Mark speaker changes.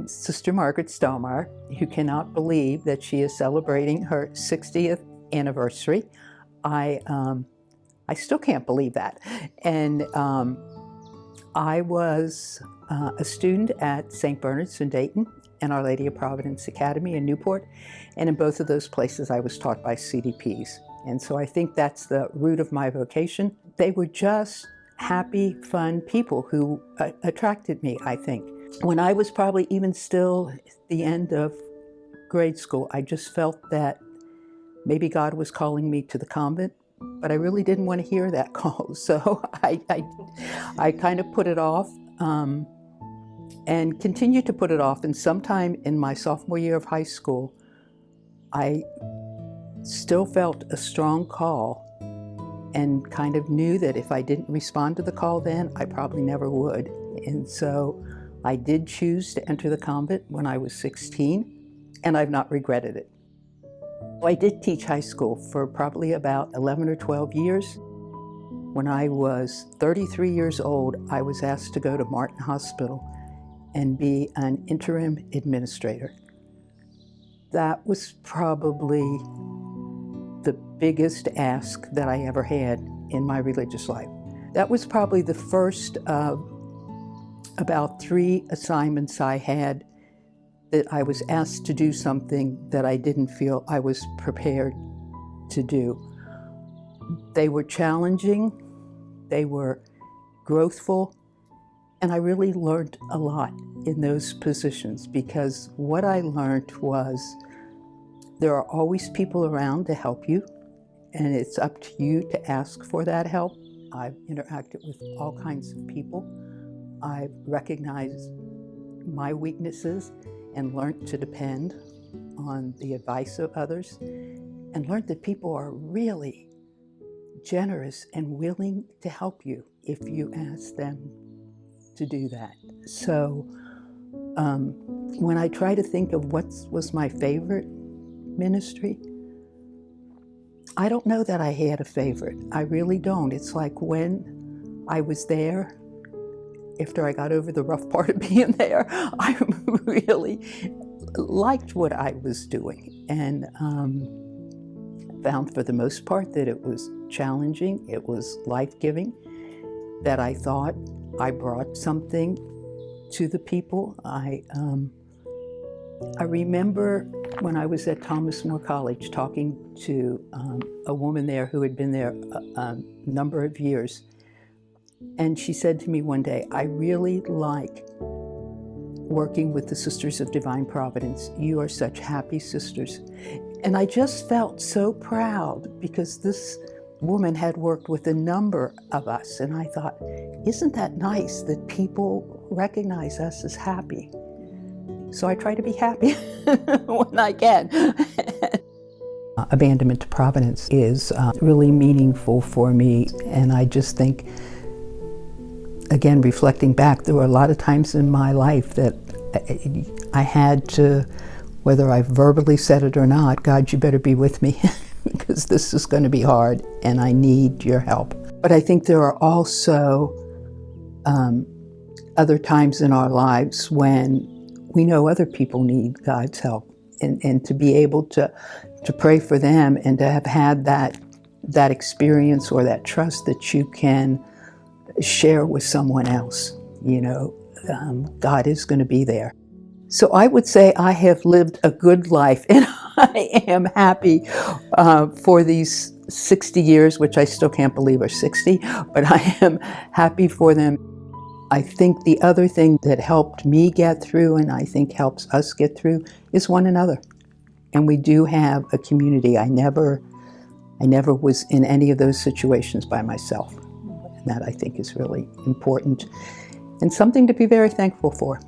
Speaker 1: Sister Margaret Stallmeyer, who cannot believe that she is celebrating her 60th anniversary. I still can't believe that. And I was a student at St. Bernard's in Dayton and Our Lady of Providence Academy in Newport. And in both of those places, I was taught by CDPs. And so I think that's the root of my vocation. They were just happy, fun people who attracted me, I think. When I was probably even still at the end of grade school, I just felt that maybe God was calling me to the convent, but I really didn't want to hear that call. So I kind of put it off and continued to put it off. And sometime in my sophomore year of high school, I still felt a strong call and kind of knew that if I didn't respond to the call then, I probably never would. And so I did choose to enter the convent when I was 16, and I've not regretted it. I did teach high school for probably about 11 or 12 years. When I was 33 years old, I was asked to go to Martin Hospital and be an interim administrator. That was probably the biggest ask that I ever had in my religious life. That was probably the first of about 3 assignments I had that I was asked to do something that I didn't feel I was prepared to do. They were challenging, they were growthful, and I really learned a lot in those positions, because what I learned was there are always people around to help you, and it's up to you to ask for that help. I've interacted with all kinds of people. I've recognized my weaknesses and learned to depend on the advice of others, and learned that people are really generous and willing to help you if you ask them to do that. So when I try to think of what was my favorite ministry, I don't know that I had a favorite. I really don't. It's like when I was there, after I got over the rough part of being there, I really liked what I was doing, and found for the most part that it was challenging, it was life-giving, that I thought I brought something to the people. I remember when I was at Thomas More College talking to a woman there who had been there a number of years. And she said to me one day, "I really like working with the Sisters of Divine Providence. You are such happy sisters." And I just felt so proud, because this woman had worked with a number of us. And I thought, isn't that nice that people recognize us as happy? So I try to be happy when I can. Abandonment to Providence is really meaningful for me, and I just think, again, reflecting back, there were a lot of times in my life that I had to, whether I verbally said it or not, "God, you better be with me because this is going to be hard and I need your help." But I think there are also other times in our lives when we know other people need God's help, and to be able to pray for them and to have had that experience or that trust that you can share with someone else. You know, God is going to be there. So I would say I have lived a good life, and I am happy for these 60 years, which I still can't believe are 60, but I am happy for them. I think the other thing that helped me get through, and I think helps us get through, is one another. And we do have a community. I never was in any of those situations by myself. And that, I think, is really important and something to be very thankful for.